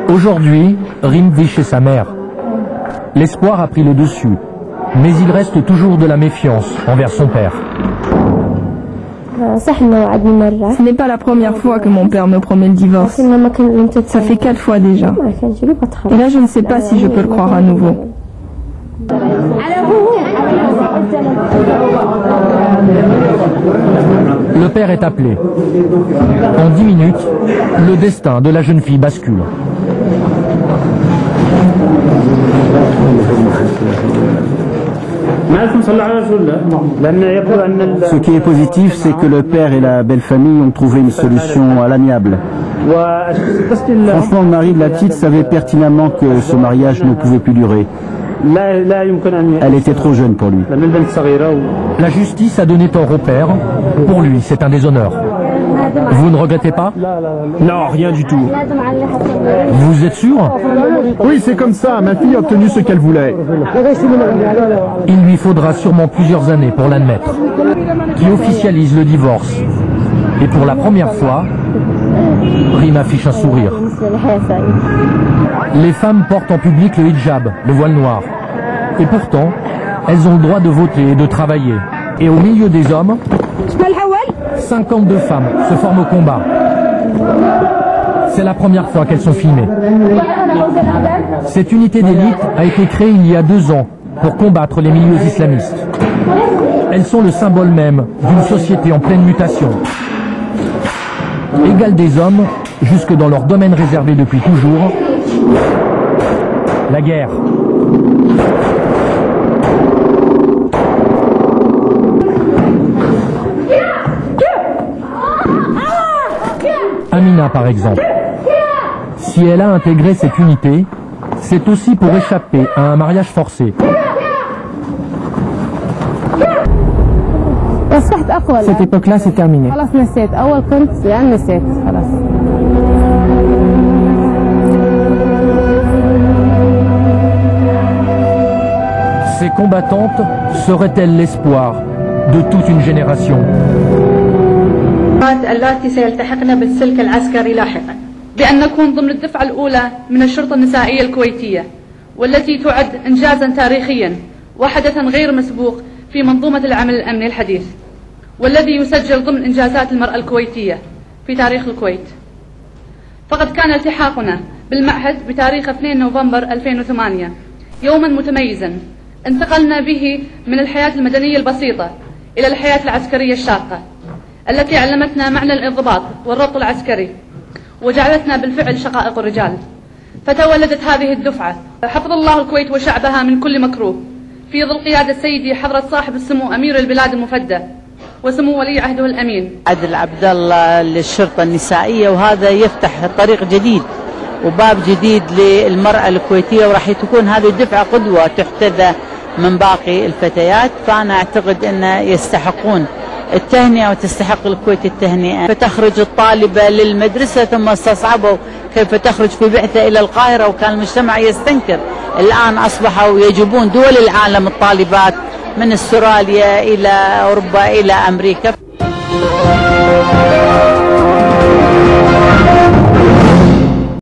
Aujourd'hui, Rim vit chez sa mère. L'espoir a pris le dessus, mais il reste toujours de la méfiance envers son père. Ce n'est pas la première fois que mon père me promet le divorce. Ça fait 4 fois déjà. Et là, je ne sais pas si je peux le croire à nouveau. Le père est appelé. En 10 minutes, le destin de la jeune fille bascule. Ce qui est positif, c'est que le père et la belle famille ont trouvé une solution à l'amiable. Franchement, le mari de la petite savait pertinemment que ce mariage ne pouvait plus durer. Elle était trop jeune pour lui. La justice a donné tort au père. Pour lui, c'est un déshonneur. Vous ne regrettez pas? Non, rien du tout. Vous êtes sûr? Oui, c'est comme ça. Ma fille a obtenu ce qu'elle voulait. Il lui faudra sûrement plusieurs années pour l'admettre. Qui officialise le divorce. Et pour la première fois, Rim affiche un sourire. Les femmes portent en public le hijab, le voile noir. Et pourtant, elles ont le droit de voter et de travailler. Et au milieu des hommes, 52 femmes se forment au combat. C'est la première fois qu'elles sont filmées. Cette unité d'élite a été créée il y a 2 ans pour combattre les milieux islamistes. Elles sont le symbole même d'une société en pleine mutation. Égales des hommes, jusque dans leur domaine réservé depuis toujours, la guerre. Amina, par exemple. Si elle a intégré cette unité, c'est aussi pour échapper à un mariage forcé. Cette époque-là, c'est terminé. Ces combattantes seraient-elles l'espoir de toute une génération? اللاتي سيلتحقن بالسلك العسكري لاحقا بأن نكون ضمن الدفعة الأولى من الشرطة النسائية الكويتية والتي تعد إنجازا تاريخيا وحدثا غير مسبوق في منظومة العمل الأمني الحديث والذي يسجل ضمن إنجازات المرأة الكويتية في تاريخ الكويت. فقد كان التحاقنا بالمعهد بتاريخ 2 نوفمبر 2008 يوما متميزا انتقلنا به من الحياة المدنية البسيطة إلى الحياة العسكرية الشاقة التي علمتنا معنى الانضباط والربط العسكري وجعلتنا بالفعل شقائق الرجال. فتولدت هذه الدفعة حفظ الله الكويت وشعبها من كل مكروه في ظل قيادة سيدي حضرة صاحب السمو أمير البلاد المفدى وسمو ولي عهده الأمين عادل عبد الله للشرطة النسائية، وهذا يفتح طريق جديد وباب جديد للمرأة الكويتية، وراح تكون هذه الدفعة قدوة تحتذى من باقي الفتيات. فأنا أعتقد أن يستحقون التهنئة وتستحق الكويت التهنئة. فتخرج الطالبة للمدرسة ثم استصعبوا كيف تخرج في بعثة إلى القاهرة، وكان المجتمع يستنكر. الآن أصبحوا يجيبون دول العالم الطالبات من استراليا إلى أوروبا إلى أمريكا.